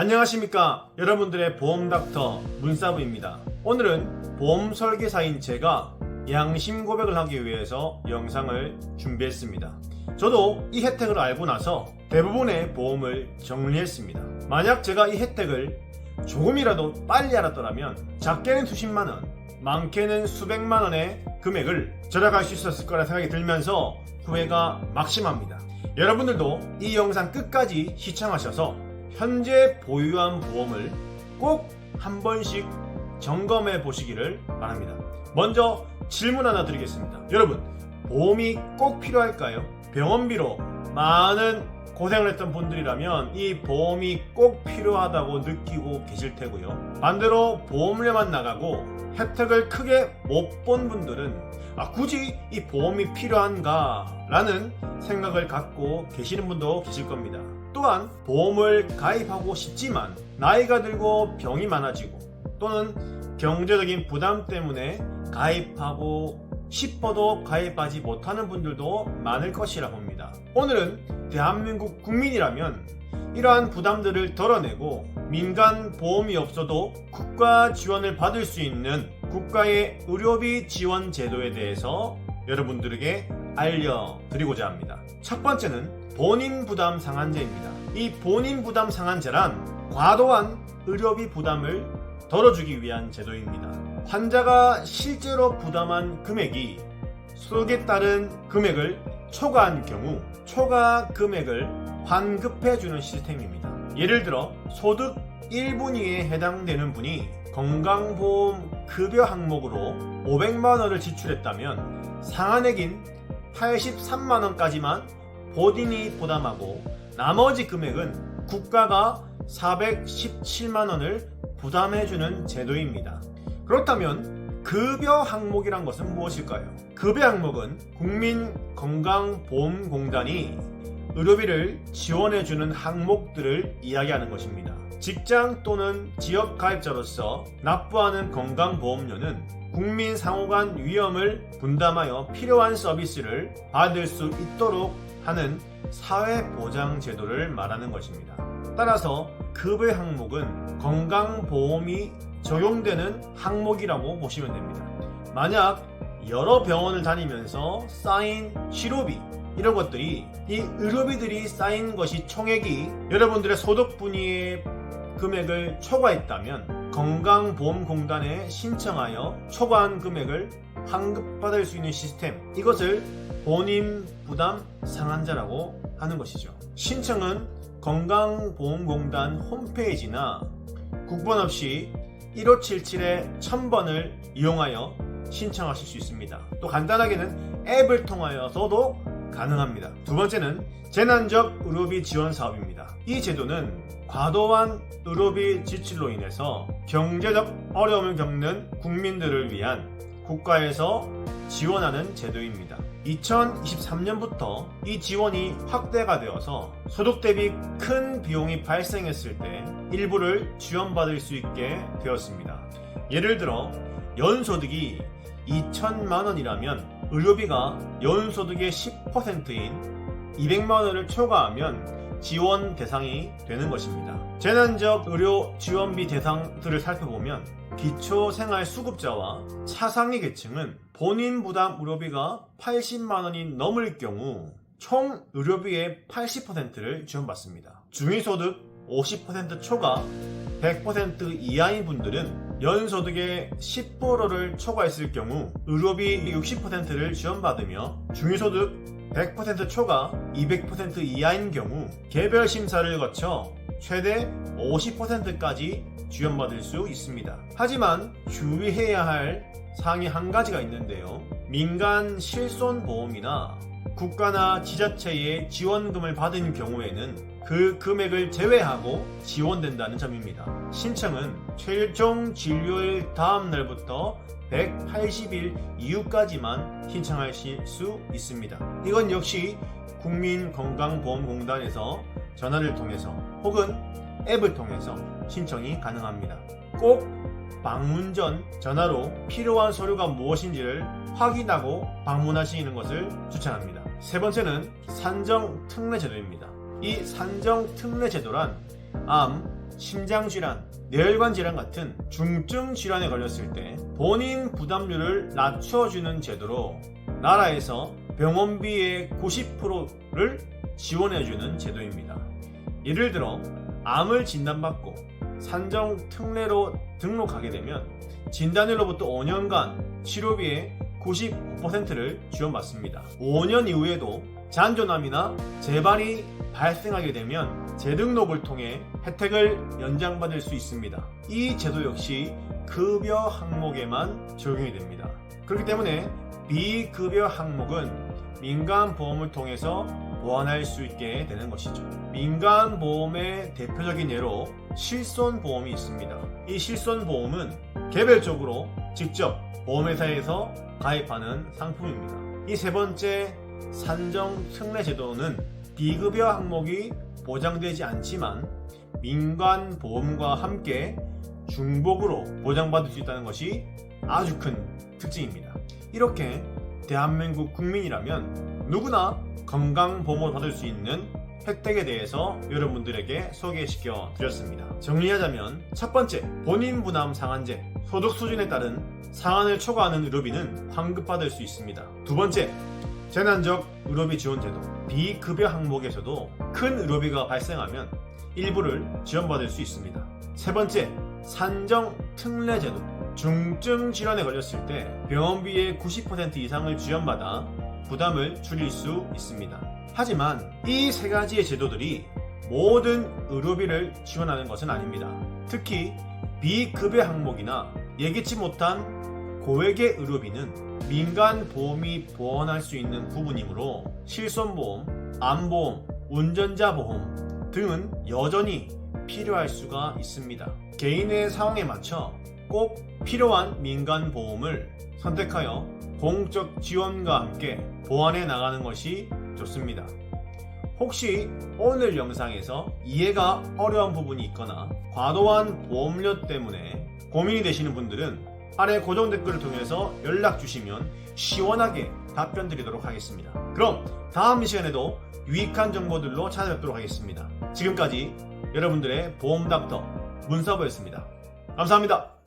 안녕하십니까 여러분들의 보험닥터 문사부입니다. 오늘은 보험 설계사인 제가 양심 고백을 하기 위해서 영상을 준비했습니다. 저도 이 혜택을 알고 나서 대부분의 보험을 정리했습니다. 만약 제가 이 혜택을 조금이라도 빨리 알았더라면 작게는 수십만원, 많게는 수백만원의 금액을 절약할 수 있었을 거라 생각이 들면서 후회가 막심합니다. 여러분들도 이 영상 끝까지 시청하셔서 현재 보유한 보험을 꼭 한 번씩 점검해 보시기를 바랍니다. 먼저 질문 하나 드리겠습니다. 여러분, 보험이 꼭 필요할까요? 병원비로 많은 고생을 했던 분들이라면 이 보험이 꼭 필요하다고 느끼고 계실 테고요. 반대로 보험료만 나가고 혜택을 크게 못 본 분들은 굳이 이 보험이 필요한가? 라는 생각을 갖고 계시는 분도 계실 겁니다. 또한 보험을 가입하고 싶지만 나이가 들고 병이 많아지고 또는 경제적인 부담 때문에 가입하고 싶어도 가입하지 못하는 분들도 많을 것이라 봅니다. 오늘은 대한민국 국민이라면 이러한 부담들을 덜어내고 민간 보험이 없어도 국가 지원을 받을 수 있는 국가의 의료비 지원 제도에 대해서 여러분들에게 알려드리고자 합니다. 첫 번째는 본인 부담 상한제입니다. 이 본인 부담 상한제란 과도한 의료비 부담을 덜어주기 위한 제도입니다. 환자가 실제로 부담한 금액이 소득에 따른 금액을 초과한 경우 초과 금액을 환급해주는 시스템입니다. 예를 들어 소득 1분위에 해당되는 분이 건강보험 급여 항목으로 500만원을 지출했다면 상한액인 83만원까지만 본인이 부담하고 나머지 금액은 국가가 417만원을 부담해주는 제도입니다. 그렇다면 급여 항목이란 것은 무엇일까요? 급여 항목은 국민건강보험공단이 의료비를 지원해주는 항목들을 이야기하는 것입니다. 직장 또는 지역가입자로서 납부하는 건강보험료는 국민 상호간 위험을 분담하여 필요한 서비스를 받을 수 있도록 하는 사회보장제도를 말하는 것입니다. 따라서 급여 항목은 건강보험이 적용되는 항목이라고 보시면 됩니다. 만약 여러 병원을 다니면서 쌓인 치료비 이런 것들이 이 의료비들이 쌓인 것이 총액이 여러분들의 소득 분위의 금액을 초과했다면 건강보험공단에 신청하여 초과한 금액을 환급받을 수 있는 시스템, 이것을 본인 부담 상한제라고 하는 것이죠. 신청은 건강보험공단 홈페이지나 국번 없이 1577-1000번을 이용하여 신청하실 수 있습니다. 또 간단하게는 앱을 통하여서도 가능합니다. 두 번째는 재난적 의료비 지원 사업입니다. 이 제도는 과도한 의료비 지출로 인해서 경제적 어려움을 겪는 국민들을 위한 국가에서 지원하는 제도입니다. 2023년부터 이 지원이 확대가 되어서 소득 대비 큰 비용이 발생했을 때 일부를 지원받을 수 있게 되었습니다. 예를 들어 연소득이 2천만원이라면 의료비가 연소득의 10%인 200만원을 초과하면 지원 대상이 되는 것입니다. 재난적 의료 지원비 대상들을 살펴보면 기초생활수급자와 차상위 계층은 본인 부담 의료비가 80만원이 넘을 경우 총 의료비의 80%를 지원받습니다. 중위소득 50% 초과 100% 이하인 분들은 연소득의 10%를 초과했을 경우 의료비 60%를 지원받으며 중위소득 100% 초과 200% 이하인 경우 개별 심사를 거쳐 최대 50%까지 지원받을 수 있습니다. 하지만 주의해야 할 사항이 한 가지가 있는데요. 민간 실손보험이나 국가나 지자체의 지원금을 받은 경우에는 그 금액을 제외하고 지원된다는 점입니다. 신청은 최종 진료일 다음 날부터 180일 이후까지만 신청하실 수 있습니다. 이건 역시 국민건강보험공단에서 전화를 통해서 혹은 앱을 통해서 신청이 가능합니다. 꼭 방문 전 전화로 필요한 서류가 무엇인지를 확인하고 방문하시는 것을 추천합니다. 세 번째는 산정특례제도입니다. 이 산정특례제도란 암, 심장질환, 뇌혈관 질환 같은 중증 질환에 걸렸을 때 본인 부담률을 낮춰주는 제도로 나라에서 병원비의 90%를 지원해주는 제도입니다. 예를 들어 암을 진단받고 산정 특례로 등록하게 되면 진단일로부터 5년간 치료비의 95%를 지원받습니다. 5년 이후에도 잔존암이나 재발이 발생하게 되면 재등록을 통해 혜택을 연장받을 수 있습니다. 이 제도 역시 급여 항목에만 적용이 됩니다. 그렇기 때문에 비급여 항목은 민간보험을 통해서 보완할 수 있게 되는 것이죠. 민간보험의 대표적인 예로 실손보험이 있습니다. 이 실손보험은 개별적으로 직접 보험회사에서 가입하는 상품입니다. 이 세 번째 산정특례제도는 비급여 항목이 보장되지 않지만 민간보험과 함께 중복으로 보장받을 수 있다는 것이 아주 큰 특징입니다. 이렇게 대한민국 국민이라면 누구나 건강보험을 받을 수 있는 혜택에 대해서 여러분들에게 소개시켜 드렸습니다. 정리하자면 첫 번째, 본인 부담 상한제, 소득 수준에 따른 상한을 초과하는 의료비는 환급받을 수 있습니다. 두 번째, 재난적 의료비 지원 제도, 비급여 항목에서도 큰 의료비가 발생하면 일부를 지원받을 수 있습니다. 세 번째, 산정 특례 제도, 중증 질환에 걸렸을 때 병원비의 90% 이상을 지원받아 부담을 줄일 수 있습니다. 하지만 이 세 가지의 제도들이 모든 의료비를 지원하는 것은 아닙니다. 특히 비급여 항목이나 예기치 못한 고액의 의료비는 민간보험이 보완할 수 있는 부분이므로 실손보험, 암보험, 운전자보험 등은 여전히 필요할 수가 있습니다. 개인의 상황에 맞춰 꼭 필요한 민간보험을 선택하여 공적 지원과 함께 보완해 나가는 것이 좋습니다. 혹시 오늘 영상에서 이해가 어려운 부분이 있거나 과도한 보험료 때문에 고민이 되시는 분들은 아래 고정 댓글을 통해서 연락 주시면 시원하게 답변 드리도록 하겠습니다. 그럼 다음 시간에도 유익한 정보들로 찾아뵙도록 하겠습니다. 지금까지 여러분들의 보험닥터 문서부였습니다. 감사합니다.